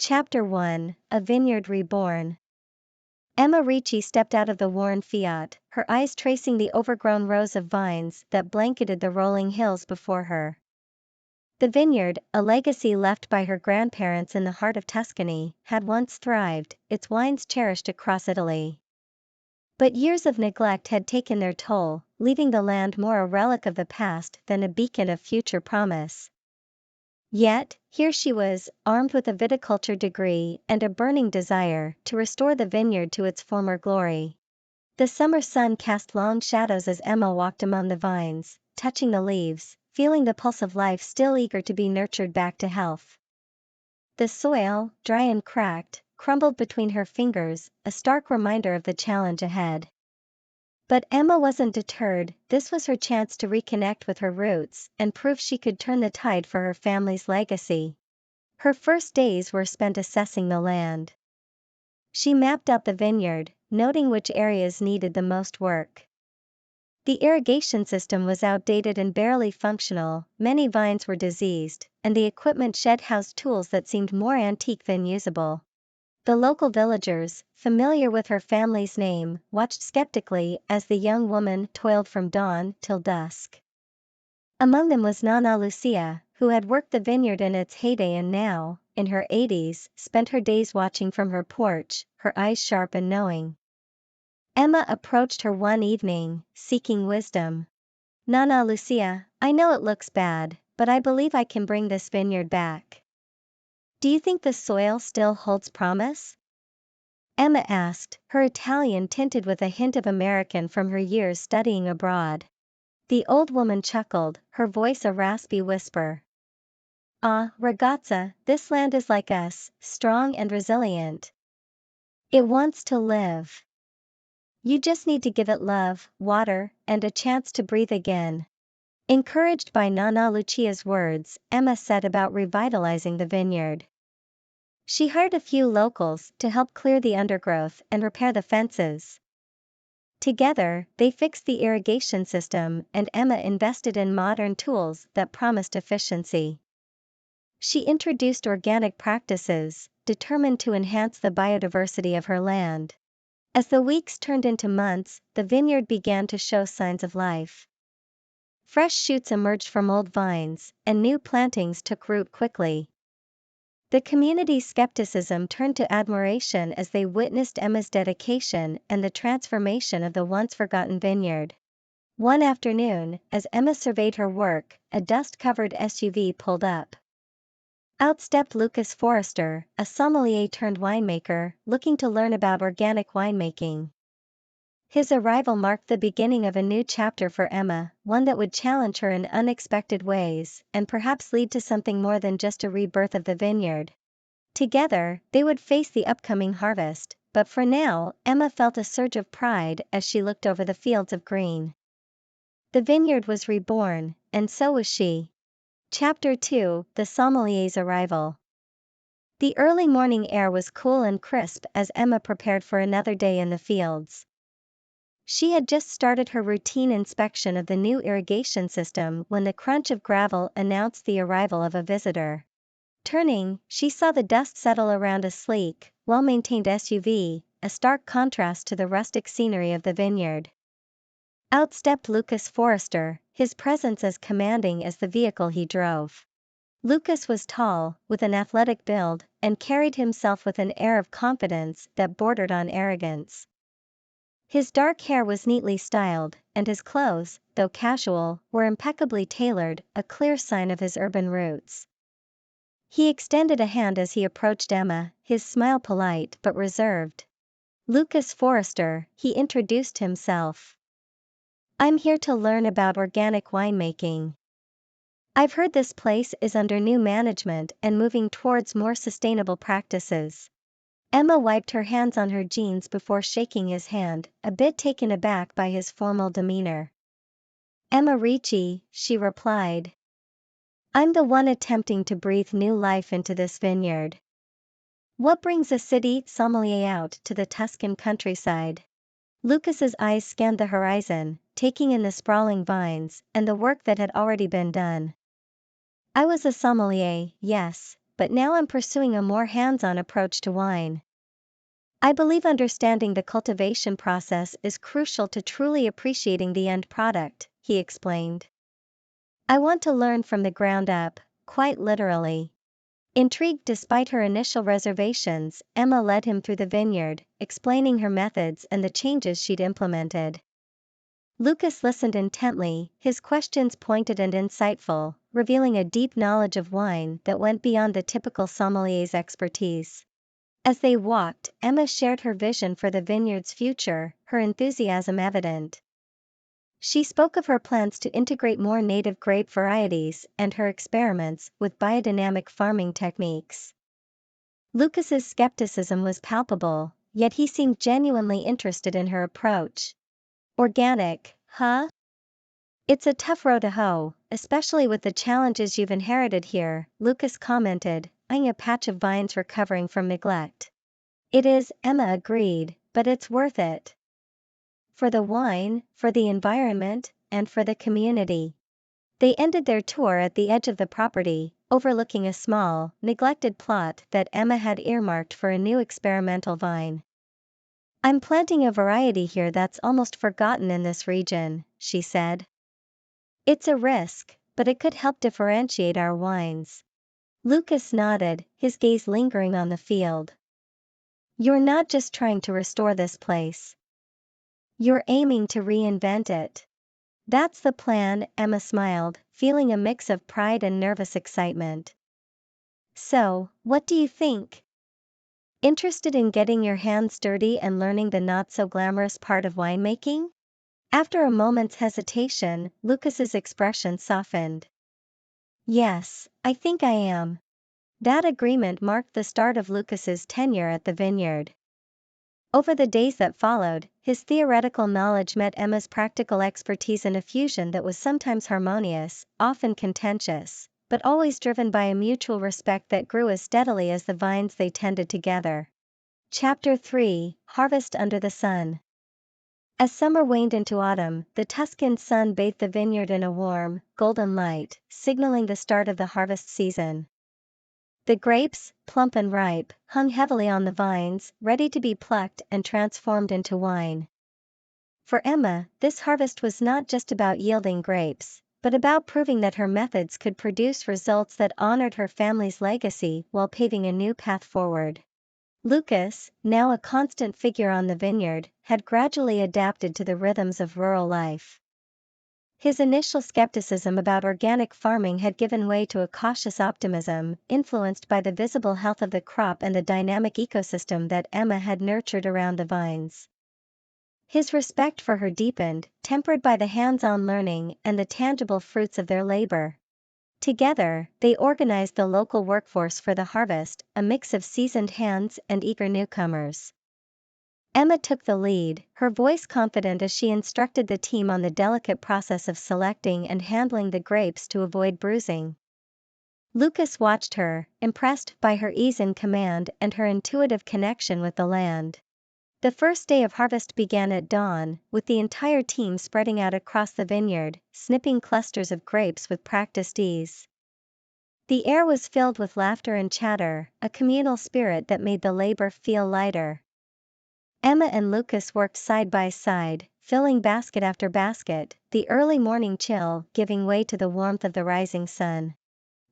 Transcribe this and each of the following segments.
Chapter 1: A Vineyard Reborn. Emma Ricci stepped out of the worn Fiat, her eyes tracing the overgrown rows of vines that blanketed the rolling hills before her. The vineyard, a legacy left by her grandparents in the heart of Tuscany, had once thrived, its wines cherished across Italy. But years of neglect had taken their toll, leaving the land more a relic of the past than a beacon of future promise. Yet, here she was, armed with a viticulture degree and a burning desire to restore the vineyard to its former glory. The summer sun cast long shadows as Emma walked among the vines, touching the leaves, feeling the pulse of life still eager to be nurtured back to health. The soil, dry and cracked, crumbled between her fingers, a stark reminder of the challenge ahead. But Emma wasn't deterred. This was her chance to reconnect with her roots and prove she could turn the tide for her family's legacy. Her first days were spent assessing the land. She mapped out the vineyard, noting which areas needed the most work. The irrigation system was outdated and barely functional, many vines were diseased, and the equipment shed housed tools that seemed more antique than usable. The local villagers, familiar with her family's name, watched skeptically as the young woman toiled from dawn till dusk. Among them was Nana Lucia, who had worked the vineyard in its heyday and now, in her 80s, spent her days watching from her porch, her eyes sharp and knowing. Emma approached her one evening, seeking wisdom. "Nana Lucia, I know it looks bad, but I believe I can bring this vineyard back. Do you think the soil still holds promise?" Emma asked, her Italian tinted with a hint of American from her years studying abroad. The old woman chuckled, her voice a raspy whisper. "Ah, ragazza, this land is like us, strong and resilient. It wants to live. You just need to give it love, water, and a chance to breathe again." Encouraged by Nana Lucia's words, Emma set about revitalizing the vineyard. She hired a few locals to help clear the undergrowth and repair the fences. Together, they fixed the irrigation system, and Emma invested in modern tools that promised efficiency. She introduced organic practices, determined to enhance the biodiversity of her land. As the weeks turned into months, the vineyard began to show signs of life. Fresh shoots emerged from old vines, and new plantings took root quickly. The community's skepticism turned to admiration as they witnessed Emma's dedication and the transformation of the once forgotten vineyard. One afternoon, as Emma surveyed her work, a dust-covered SUV pulled up. Out stepped Lucas Forrester, a sommelier turned winemaker, looking to learn about organic winemaking. His arrival marked the beginning of a new chapter for Emma, one that would challenge her in unexpected ways, and perhaps lead to something more than just a rebirth of the vineyard. Together, they would face the upcoming harvest, but for now, Emma felt a surge of pride as she looked over the fields of green. The vineyard was reborn, and so was she. Chapter 2: The sommelier's arrival. The early morning air was cool and crisp as Emma prepared for another day in the fields. She had just started her routine inspection of the new irrigation system when the crunch of gravel announced the arrival of a visitor. Turning, she saw the dust settle around a sleek, well-maintained SUV, a stark contrast to the rustic scenery of the vineyard. Out stepped Lucas Forrester, his presence as commanding as the vehicle he drove. Lucas was tall, with an athletic build, and carried himself with an air of confidence that bordered on arrogance. His dark hair was neatly styled, and his clothes, though casual, were impeccably tailored, a clear sign of his urban roots. He extended a hand as he approached Emma, his smile polite but reserved. "Lucas Forrester," he introduced himself. "I'm here to learn about organic winemaking. I've heard this place is under new management and moving towards more sustainable practices." Emma wiped her hands on her jeans before shaking his hand, a bit taken aback by his formal demeanor. "Emma Ricci," she replied. "I'm the one attempting to breathe new life into this vineyard. What brings a city sommelier out to the Tuscan countryside?" Lucas's eyes scanned the horizon, taking in the sprawling vines and the work that had already been done. "I was a sommelier, yes, but now I'm pursuing a more hands-on approach to wine. I believe understanding the cultivation process is crucial to truly appreciating the end product, he explained. I want to learn from the ground up, quite literally. Intrigued despite her initial reservations, Emma led him through the vineyard, explaining her methods and the changes she'd implemented. Lucas listened intently, his questions pointed and insightful, revealing a deep knowledge of wine that went beyond the typical sommelier's expertise. As they walked, Emma shared her vision for the vineyard's future, her enthusiasm evident. She spoke of her plans to integrate more native grape varieties and her experiments with biodynamic farming techniques. Lucas's skepticism was palpable, yet he seemed genuinely interested in her approach. Organic, huh? It's a tough row to hoe, especially with the challenges you've inherited here, Lucas commented, eyeing a patch of vines recovering from neglect. It is, Emma agreed, but it's worth it. For the wine, for the environment, and for the community. They ended their tour at the edge of the property, overlooking a small, neglected plot that Emma had earmarked for a new experimental vine. I'm planting a variety here that's almost forgotten in this region, she said. It's a risk, but it could help differentiate our wines. Lucas nodded, his gaze lingering on the field. You're not just trying to restore this place. You're aiming to reinvent it. That's the plan, Emma smiled, feeling a mix of pride and nervous excitement. So, what do you think? Interested in getting your hands dirty and learning the not-so-glamorous part of winemaking? After a moment's hesitation, Lucas's expression softened. Yes, I think I am. That agreement marked the start of Lucas's tenure at the vineyard. Over the days that followed, his theoretical knowledge met Emma's practical expertise in a fusion that was sometimes harmonious, often contentious, but always driven by a mutual respect that grew as steadily as the vines they tended together. Chapter 3: Harvest Under the Sun. As summer waned into autumn, the Tuscan sun bathed the vineyard in a warm, golden light, signaling the start of the harvest season. The grapes, plump and ripe, hung heavily on the vines, ready to be plucked and transformed into wine. For Emma, this harvest was not just about yielding grapes, but about proving that her methods could produce results that honored her family's legacy while paving a new path forward. Lucas, now a constant figure on the vineyard, had gradually adapted to the rhythms of rural life. His initial skepticism about organic farming had given way to a cautious optimism, influenced by the visible health of the crop and the dynamic ecosystem that Emma had nurtured around the vines. His respect for her deepened, tempered by the hands-on learning and the tangible fruits of their labor. Together, they organized the local workforce for the harvest, a mix of seasoned hands and eager newcomers. Emma took the lead, her voice confident as she instructed the team on the delicate process of selecting and handling the grapes to avoid bruising. Lucas watched her, impressed by her ease in command and her intuitive connection with the land. The first day of harvest began at dawn, with the entire team spreading out across the vineyard, snipping clusters of grapes with practiced ease. The air was filled with laughter and chatter, a communal spirit that made the labor feel lighter. Emma and Lucas worked side by side, filling basket after basket, the early morning chill giving way to the warmth of the rising sun.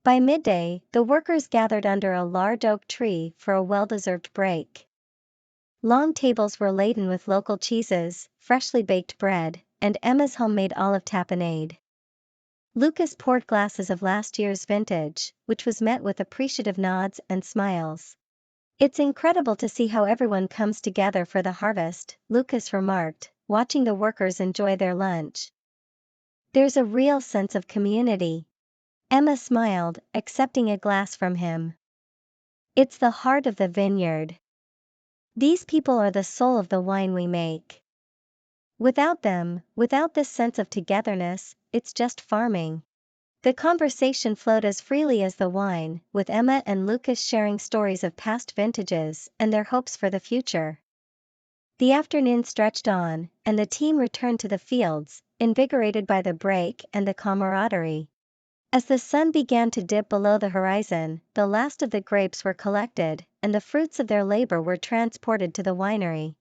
By midday, the workers gathered under a large oak tree for a well-deserved break. Long tables were laden with local cheeses, freshly baked bread, and Emma's homemade olive tapenade. Lucas poured glasses of last year's vintage, which was met with appreciative nods and smiles. It's incredible to see how everyone comes together for the harvest, Lucas remarked, watching the workers enjoy their lunch. There's a real sense of community. Emma smiled, accepting a glass from him. It's the heart of the vineyard. These people are the soul of the wine we make. Without them, without this sense of togetherness, it's just farming. The conversation flowed as freely as the wine, with Emma and Lucas sharing stories of past vintages and their hopes for the future. The afternoon stretched on, and the team returned to the fields, invigorated by the break and the camaraderie. As the sun began to dip below the horizon, the last of the grapes were collected, and the fruits of their labor were transported to the winery.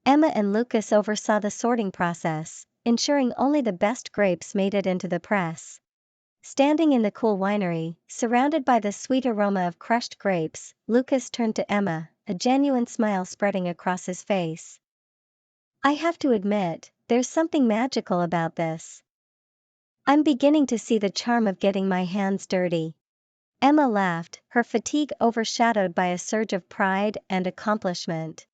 Emma and Lucas oversaw the sorting process, ensuring only the best grapes made it into the press. Standing in the cool winery, surrounded by the sweet aroma of crushed grapes, Lucas turned to Emma, a genuine smile spreading across his face. "I have to admit, there's something magical about this. I'm beginning to see the charm of getting my hands dirty." Emma laughed, her fatigue overshadowed by a surge of pride and accomplishment.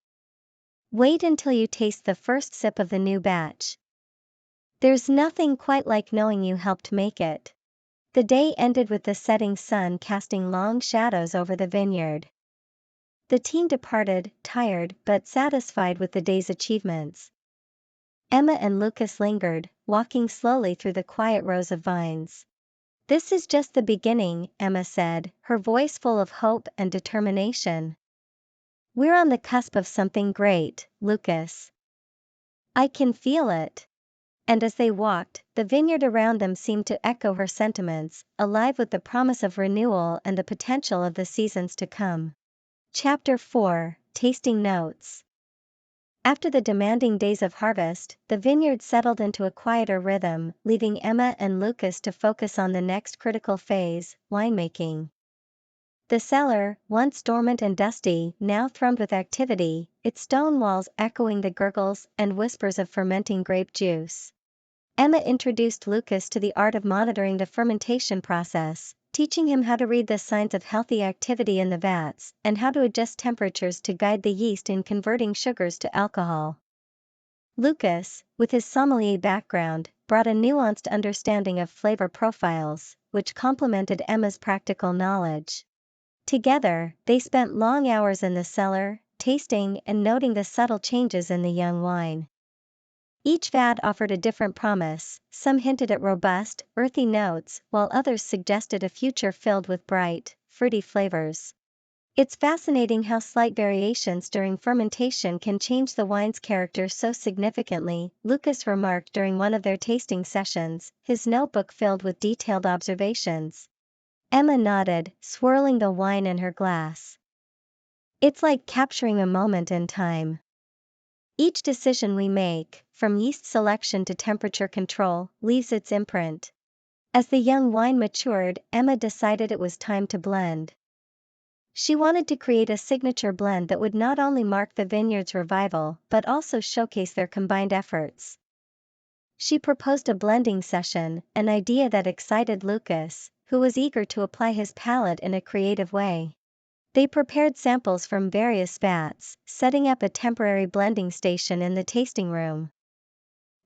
"Wait until you taste the first sip of the new batch. There's nothing quite like knowing you helped make it." The day ended with the setting sun casting long shadows over the vineyard. The team departed, tired but satisfied with the day's achievements. Emma and Lucas lingered, walking slowly through the quiet rows of vines. "This is just the beginning," Emma said, her voice full of hope and determination. "We're on the cusp of something great, Lucas. I can feel it." And as they walked, the vineyard around them seemed to echo her sentiments, alive with the promise of renewal and the potential of the seasons to come. Chapter 4: Tasting Notes. After the demanding days of harvest, the vineyard settled into a quieter rhythm, leaving Emma and Lucas to focus on the next critical phase, winemaking. The cellar, once dormant and dusty, now thrummed with activity, its stone walls echoing the gurgles and whispers of fermenting grape juice. Emma introduced Lucas to the art of monitoring the fermentation process, teaching him how to read the signs of healthy activity in the vats, and how to adjust temperatures to guide the yeast in converting sugars to alcohol. Lucas, with his sommelier background, brought a nuanced understanding of flavor profiles, which complemented Emma's practical knowledge. Together, they spent long hours in the cellar, tasting and noting the subtle changes in the young wine. Each vat offered a different promise, some hinted at robust, earthy notes, while others suggested a future filled with bright, fruity flavors. "It's fascinating how slight variations during fermentation can change the wine's character so significantly," Lucas remarked during one of their tasting sessions, his notebook filled with detailed observations. Emma nodded, swirling the wine in her glass. "It's like capturing a moment in time. Each decision we make, from yeast selection to temperature control, leaves its imprint." As the young wine matured, Emma decided it was time to blend. She wanted to create a signature blend that would not only mark the vineyard's revival but also showcase their combined efforts. She proposed a blending session, an idea that excited Lucas, who was eager to apply his palate in a creative way. They prepared samples from various vats, setting up a temporary blending station in the tasting room.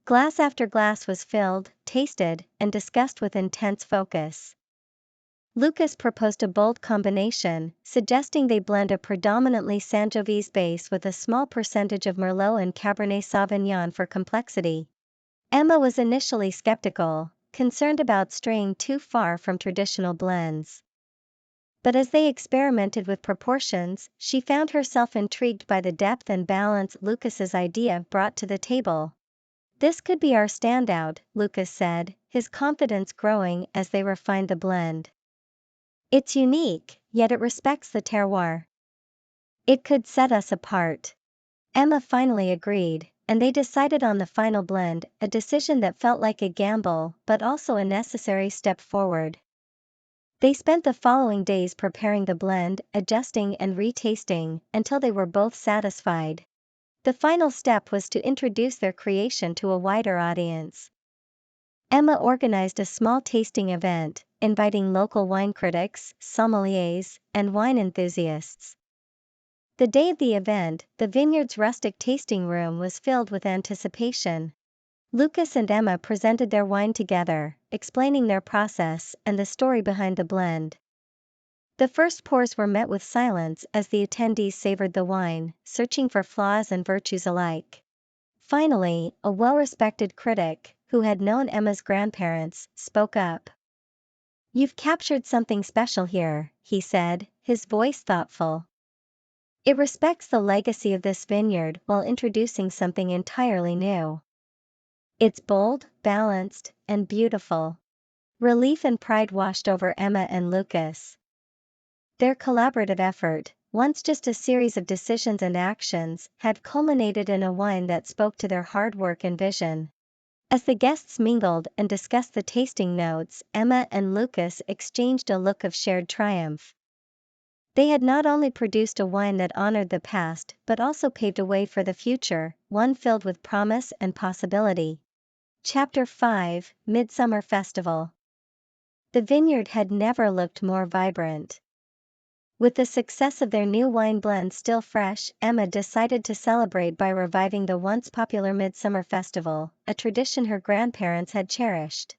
Glass after glass was filled, tasted, and discussed with intense focus. Lucas proposed a bold combination, suggesting they blend a predominantly Sangiovese base with a small percentage of Merlot and Cabernet Sauvignon for complexity. Emma was initially skeptical, concerned about straying too far from traditional blends. But as they experimented with proportions, she found herself intrigued by the depth and balance Lucas's idea brought to the table. "This could be our standout," Lucas said, his confidence growing as they refined the blend. "It's unique, yet it respects the terroir. It could set us apart." Emma finally agreed, and they decided on the final blend, a decision that felt like a gamble but also a necessary step forward. They spent the following days preparing the blend, adjusting and retasting, until they were both satisfied. The final step was to introduce their creation to a wider audience. Emma organized a small tasting event, inviting local wine critics, sommeliers, and wine enthusiasts. The day of the event, the vineyard's rustic tasting room was filled with anticipation. Lucas and Emma presented their wine together, explaining their process and the story behind the blend. The first pours were met with silence as the attendees savored the wine, searching for flaws and virtues alike. Finally, a well-respected critic, who had known Emma's grandparents, spoke up. "You've captured something special here," he said, his voice thoughtful. "It respects the legacy of this vineyard while introducing something entirely new. It's bold, balanced, and beautiful." Relief and pride washed over Emma and Lucas. Their collaborative effort, once just a series of decisions and actions, had culminated in a wine that spoke to their hard work and vision. As the guests mingled and discussed the tasting notes, Emma and Lucas exchanged a look of shared triumph. They had not only produced a wine that honored the past but also paved a way for the future, one filled with promise and possibility. Chapter 5: Midsummer Festival. The vineyard had never looked more vibrant. With the success of their new wine blend still fresh, Emma decided to celebrate by reviving the once popular Midsummer Festival, a tradition her grandparents had cherished.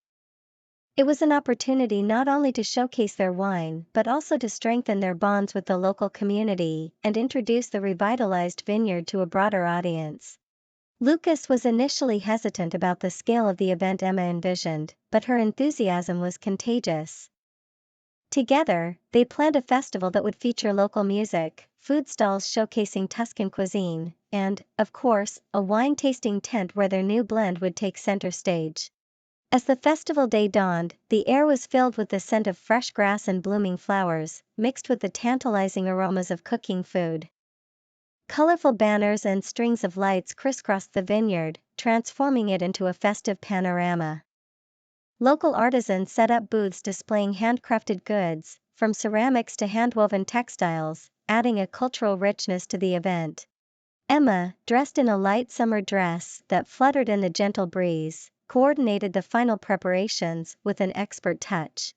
It was an opportunity not only to showcase their wine but also to strengthen their bonds with the local community and introduce the revitalized vineyard to a broader audience. Lucas was initially hesitant about the scale of the event Emma envisioned, but her enthusiasm was contagious. Together, they planned a festival that would feature local music, food stalls showcasing Tuscan cuisine, and, of course, a wine-tasting tent where their new blend would take center stage. As the festival day dawned, the air was filled with the scent of fresh grass and blooming flowers, mixed with the tantalizing aromas of cooking food. Colorful banners and strings of lights crisscrossed the vineyard, transforming it into a festive panorama. Local artisans set up booths displaying handcrafted goods, from ceramics to handwoven textiles, adding a cultural richness to the event. Emma, dressed in a light summer dress that fluttered in the gentle breeze, coordinated the final preparations with an expert touch.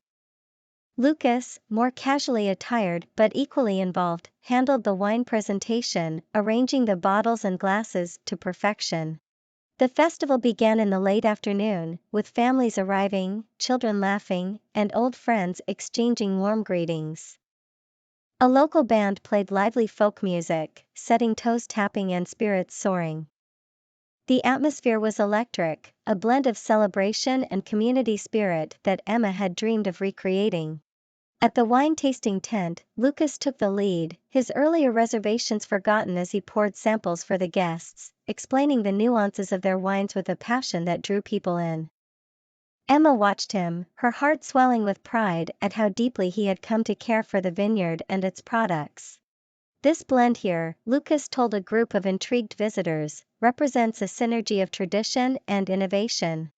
Lucas, more casually attired but equally involved, handled the wine presentation, arranging the bottles and glasses to perfection. The festival began in the late afternoon, with families arriving, children laughing, and old friends exchanging warm greetings. A local band played lively folk music, setting toes tapping and spirits soaring. The atmosphere was electric, a blend of celebration and community spirit that Emma had dreamed of recreating. At the wine-tasting tent, Lucas took the lead, his earlier reservations forgotten as he poured samples for the guests, explaining the nuances of their wines with a passion that drew people in. Emma watched him, her heart swelling with pride at how deeply he had come to care for the vineyard and its products. This blend here, Lucas told a group of intrigued visitors, represents a synergy of tradition and innovation.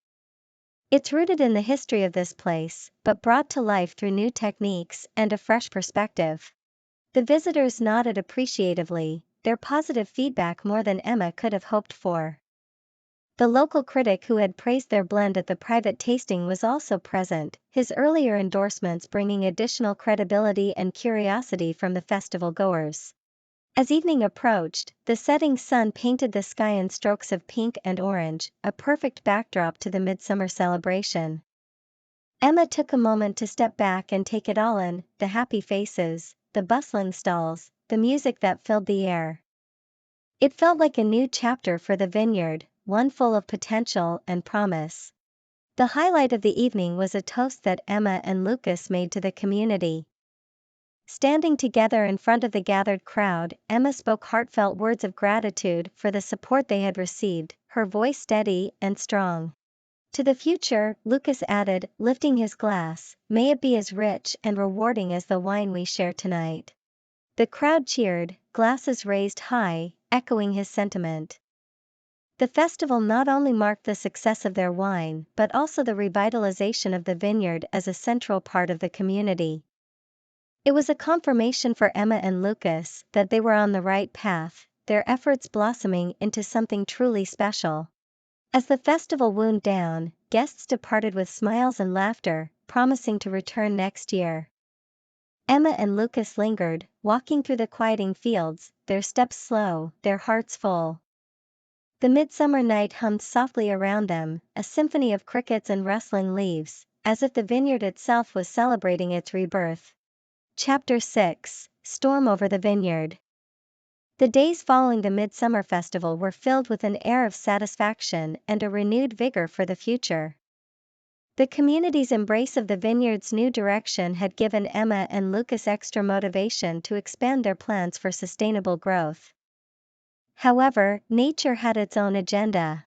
It's rooted in the history of this place, but brought to life through new techniques and a fresh perspective. The visitors nodded appreciatively, their positive feedback more than Emma could have hoped for. The local critic who had praised their blend at the private tasting was also present, his earlier endorsements bringing additional credibility and curiosity from the festival goers. As evening approached, the setting sun painted the sky in strokes of pink and orange, a perfect backdrop to the midsummer celebration. Emma took a moment to step back and take it all in, the happy faces, the bustling stalls, the music that filled the air. It felt like a new chapter for the vineyard, one full of potential and promise. The highlight of the evening was a toast that Emma and Lucas made to the community. Standing together in front of the gathered crowd, Emma spoke heartfelt words of gratitude for the support they had received, her voice steady and strong. To the future, Lucas added, lifting his glass, may it be as rich and rewarding as the wine we share tonight. The crowd cheered, glasses raised high, echoing his sentiment. The festival not only marked the success of their wine but also the revitalization of the vineyard as a central part of the community. It was a confirmation for Emma and Lucas that they were on the right path, their efforts blossoming into something truly special. As the festival wound down, guests departed with smiles and laughter, promising to return next year. Emma and Lucas lingered, walking through the quieting fields, their steps slow, their hearts full. The midsummer night hummed softly around them, a symphony of crickets and rustling leaves, as if the vineyard itself was celebrating its rebirth. Chapter 6: Storm over the Vineyard. The days following the Midsummer Festival were filled with an air of satisfaction and a renewed vigor for the future. The community's embrace of the vineyard's new direction had given Emma and Lucas extra motivation to expand their plans for sustainable growth. However, nature had its own agenda.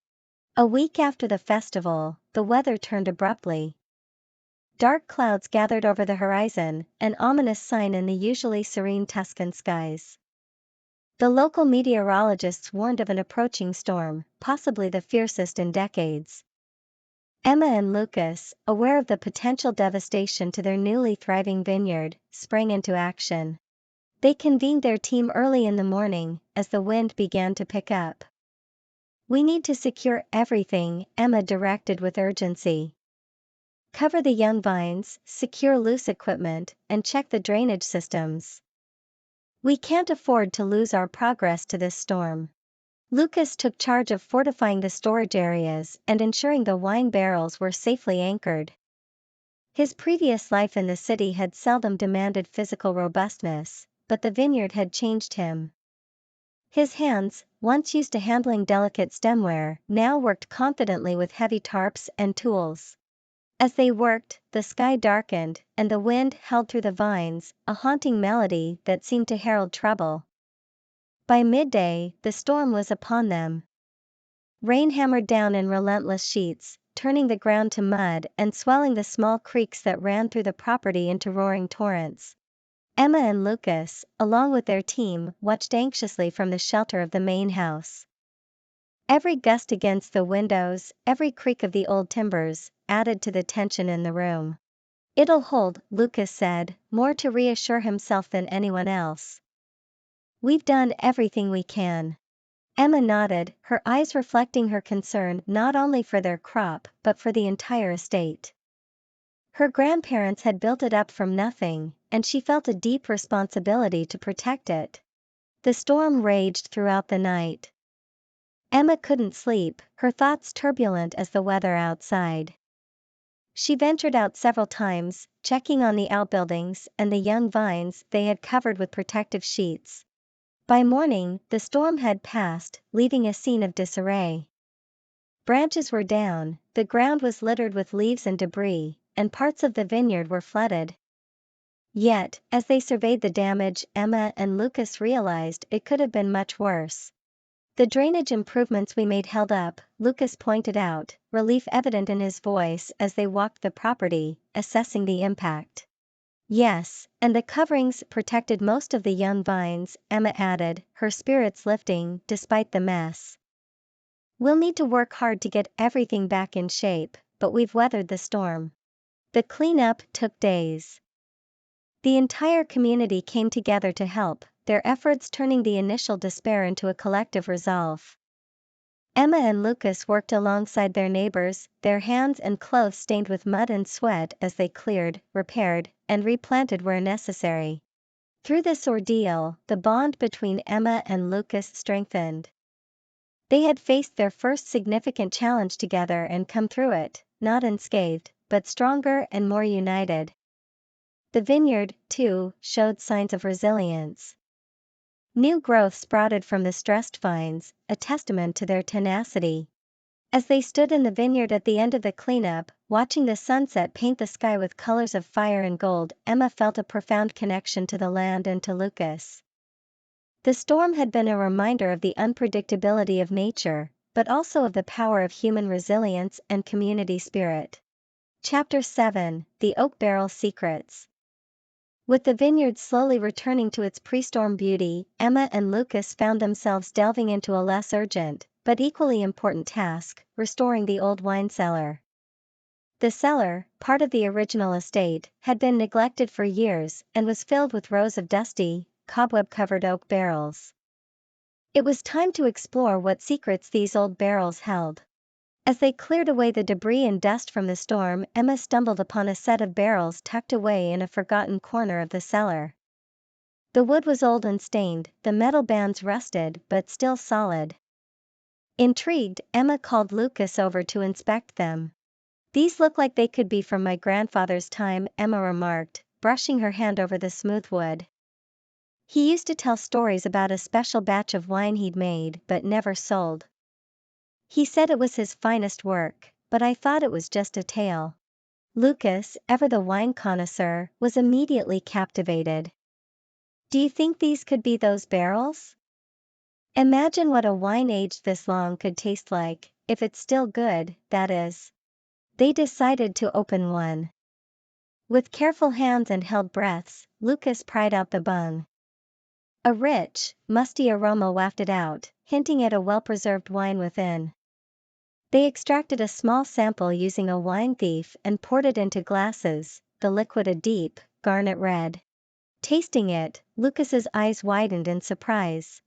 A week after the festival, the weather turned abruptly. Dark clouds gathered over the horizon, an ominous sign in the usually serene Tuscan skies. The local meteorologists warned of an approaching storm, possibly the fiercest in decades. Emma and Lucas, aware of the potential devastation to their newly thriving vineyard, sprang into action. They convened their team early in the morning, as the wind began to pick up. "We need to secure everything," Emma directed with urgency. "Cover the young vines, secure loose equipment, and check the drainage systems. We can't afford to lose our progress to this storm." Lucas took charge of fortifying the storage areas and ensuring the wine barrels were safely anchored. His previous life in the city had seldom demanded physical robustness, but the vineyard had changed him. His hands, once used to handling delicate stemware, now worked confidently with heavy tarps and tools. As they worked, the sky darkened, and the wind howled through the vines, a haunting melody that seemed to herald trouble. By midday, the storm was upon them. Rain hammered down in relentless sheets, turning the ground to mud and swelling the small creeks that ran through the property into roaring torrents. Emma and Lucas, along with their team, watched anxiously from the shelter of the main house. Every gust against the windows, every creak of the old timbers, added to the tension in the room. "It'll hold," Lucas said, more to reassure himself than anyone else. "We've done everything we can." Emma nodded, her eyes reflecting her concern not only for their crop but for the entire estate. Her grandparents had built it up from nothing, and she felt a deep responsibility to protect it. The storm raged throughout the night. Emma couldn't sleep, her thoughts turbulent as the weather outside. She ventured out several times, checking on the outbuildings and the young vines they had covered with protective sheets. By morning, the storm had passed, leaving a scene of disarray. Branches were down, the ground was littered with leaves and debris, and parts of the vineyard were flooded. Yet, as they surveyed the damage, Emma and Lucas realized it could have been much worse. "The drainage improvements we made held up," Lucas pointed out, relief evident in his voice as they walked the property, assessing the impact. "Yes, and the coverings protected most of the young vines," Emma added, her spirits lifting despite the mess. "We'll need to work hard to get everything back in shape, but we've weathered the storm." The cleanup took days. The entire community came together to help, their efforts turning the initial despair into a collective resolve. Emma and Lucas worked alongside their neighbors, their hands and clothes stained with mud and sweat as they cleared, repaired, and replanted where necessary. Through this ordeal, the bond between Emma and Lucas strengthened. They had faced their first significant challenge together and come through it, not unscathed, but stronger and more united. The vineyard, too, showed signs of resilience. New growth sprouted from the stressed vines, a testament to their tenacity. As they stood in the vineyard at the end of the cleanup, watching the sunset paint the sky with colors of fire and gold, Emma felt a profound connection to the land and to Lucas. The storm had been a reminder of the unpredictability of nature, but also of the power of human resilience and community spirit. Chapter 7: The Oak Barrel Secrets. With the vineyard slowly returning to its pre-storm beauty, Emma and Lucas found themselves delving into a less urgent, but equally important task: restoring the old wine cellar. The cellar, part of the original estate, had been neglected for years and was filled with rows of dusty, cobweb-covered oak barrels. It was time to explore what secrets these old barrels held. As they cleared away the debris and dust from the storm, Emma stumbled upon a set of barrels tucked away in a forgotten corner of the cellar. The wood was old and stained, the metal bands rusted but still solid. Intrigued, Emma called Lucas over to inspect them. "These look like they could be from my grandfather's time," Emma remarked, brushing her hand over the smooth wood. "He used to tell stories about a special batch of wine he'd made but never sold. He said it was his finest work, but I thought it was just a tale." Lucas, ever the wine connoisseur, was immediately captivated. "Do you think these could be those barrels? Imagine what a wine aged this long could taste like, if it's still good, that is." They decided to open one. With careful hands and held breaths, Lucas pried out the bung. A rich, musty aroma wafted out, hinting at a well-preserved wine within. They extracted a small sample using a wine thief and poured it into glasses, the liquid a deep, garnet red. Tasting it, Lucas's eyes widened in surprise.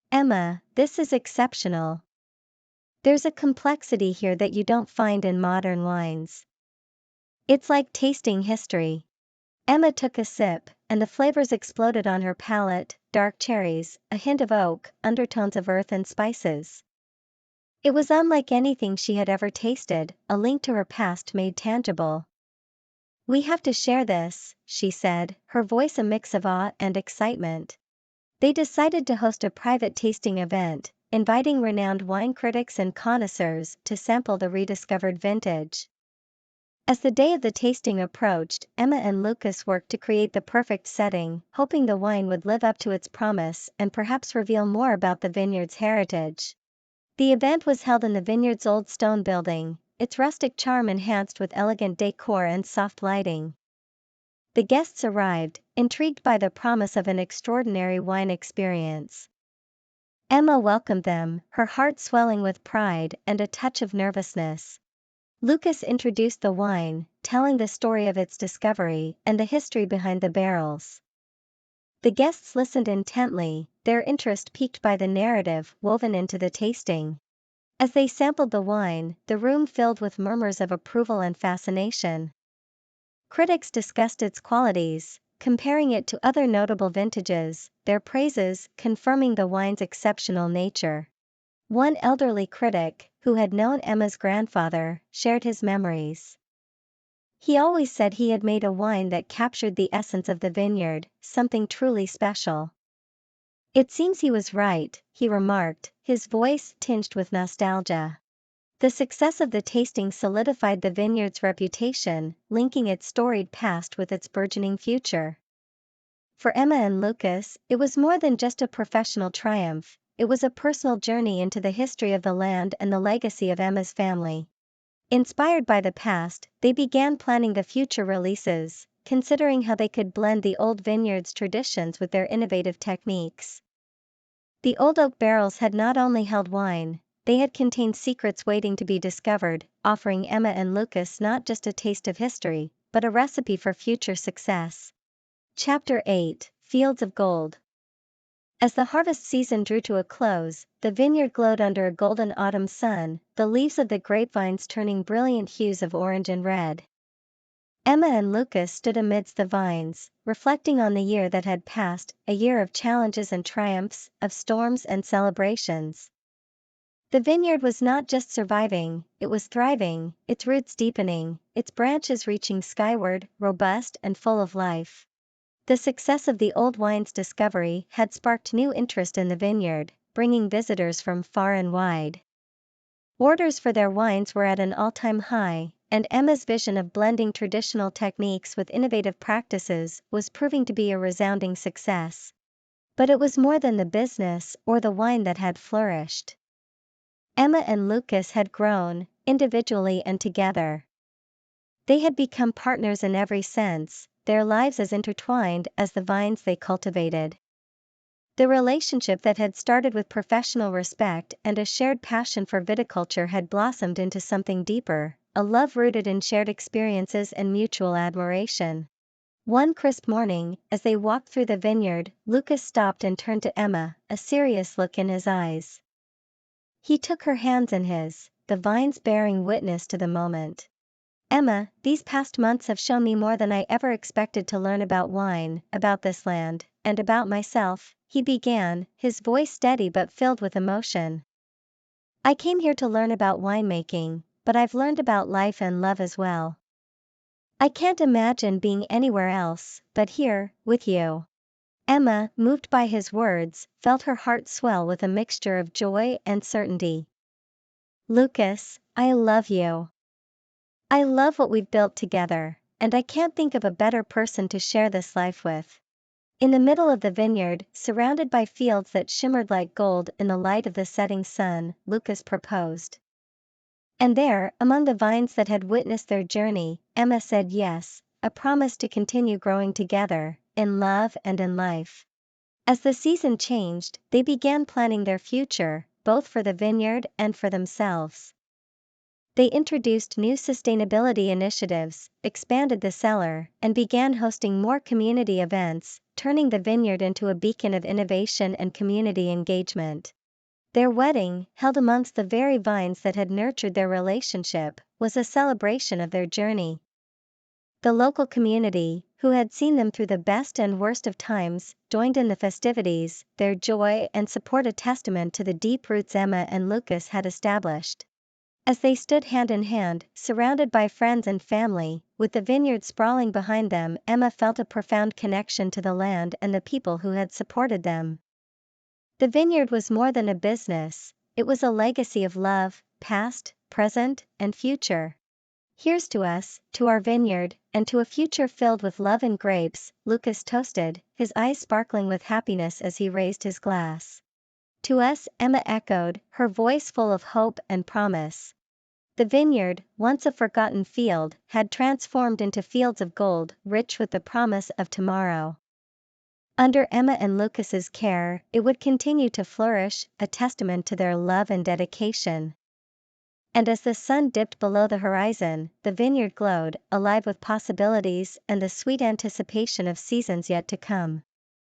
"Emma, this is exceptional. There's a complexity here that you don't find in modern wines. It's like tasting history." Emma took a sip, and the flavors exploded on her palate: dark cherries, a hint of oak, undertones of earth and spices. It was unlike anything she had ever tasted, a link to her past made tangible. "We have to share this," she said, her voice a mix of awe and excitement. They decided to host a private tasting event, inviting renowned wine critics and connoisseurs to sample the rediscovered vintage. As the day of the tasting approached, Emma and Lucas worked to create the perfect setting, hoping the wine would live up to its promise and perhaps reveal more about the vineyard's heritage. The event was held in the vineyard's old stone building, its rustic charm enhanced with elegant decor and soft lighting. The guests arrived, intrigued by the promise of an extraordinary wine experience. Emma welcomed them, her heart swelling with pride and a touch of nervousness. Lucas introduced the wine, telling the story of its discovery and the history behind the barrels. The guests listened intently, their interest piqued by the narrative woven into the tasting. As they sampled the wine, the room filled with murmurs of approval and fascination. Critics discussed its qualities, comparing it to other notable vintages, their praises confirming the wine's exceptional nature. One elderly critic, who had known Emma's grandfather, shared his memories. "He always said he had made a wine that captured the essence of the vineyard, something truly special." "It seems he was right," he remarked, his voice tinged with nostalgia. The success of the tasting solidified the vineyard's reputation, linking its storied past with its burgeoning future. For Emma and Lucas, it was more than just a professional triumph, it was a personal journey into the history of the land and the legacy of Emma's family. Inspired by the past, they began planning the future releases, considering how they could blend the old vineyard's traditions with their innovative techniques. The old oak barrels had not only held wine, they had contained secrets waiting to be discovered, offering Emma and Lucas not just a taste of history, but a recipe for future success. Chapter 8: Fields of Gold. As the harvest season drew to a close, the vineyard glowed under a golden autumn sun, the leaves of the grapevines turning brilliant hues of orange and red. Emma and Lucas stood amidst the vines, reflecting on the year that had passed, a year of challenges and triumphs, of storms and celebrations. The vineyard was not just surviving, it was thriving, its roots deepening, its branches reaching skyward, robust and full of life. The success of the old wine's discovery had sparked new interest in the vineyard, bringing visitors from far and wide. Orders for their wines were at an all-time high, and Emma's vision of blending traditional techniques with innovative practices was proving to be a resounding success. But it was more than the business or the wine that had flourished. Emma and Lucas had grown, individually and together. They had become partners in every sense, their lives as intertwined as the vines they cultivated. The relationship that had started with professional respect and a shared passion for viticulture had blossomed into something deeper, a love rooted in shared experiences and mutual admiration. One crisp morning, as they walked through the vineyard, Lucas stopped and turned to Emma, a serious look in his eyes. He took her hands in his, the vines bearing witness to the moment. "Emma, these past months have shown me more than I ever expected to learn about wine, about this land, and about myself," he began, his voice steady but filled with emotion. "I came here to learn about winemaking, but I've learned about life and love as well. I can't imagine being anywhere else but here, with you." Emma, moved by his words, felt her heart swell with a mixture of joy and certainty. "Lucas, I love you. I love what we've built together, and I can't think of a better person to share this life with." In the middle of the vineyard, surrounded by fields that shimmered like gold in the light of the setting sun, Lucas proposed. And there, among the vines that had witnessed their journey, Emma said yes, a promise to continue growing together, in love and in life. As the season changed, they began planning their future, both for the vineyard and for themselves. They introduced new sustainability initiatives, expanded the cellar, and began hosting more community events, turning the vineyard into a beacon of innovation and community engagement. Their wedding, held amongst the very vines that had nurtured their relationship, was a celebration of their journey. The local community, who had seen them through the best and worst of times, joined in the festivities, their joy and support a testament to the deep roots Emma and Lucas had established. As they stood hand in hand, surrounded by friends and family, with the vineyard sprawling behind them, Emma felt a profound connection to the land and the people who had supported them. The vineyard was more than a business, it was a legacy of love, past, present, and future. "Here's to us, to our vineyard, and to a future filled with love and grapes," Lucas toasted, his eyes sparkling with happiness as he raised his glass. "To us," Emma echoed, her voice full of hope and promise. The vineyard, once a forgotten field, had transformed into fields of gold, rich with the promise of tomorrow. Under Emma and Lucas's care, it would continue to flourish, a testament to their love and dedication. And as the sun dipped below the horizon, the vineyard glowed, alive with possibilities and the sweet anticipation of seasons yet to come.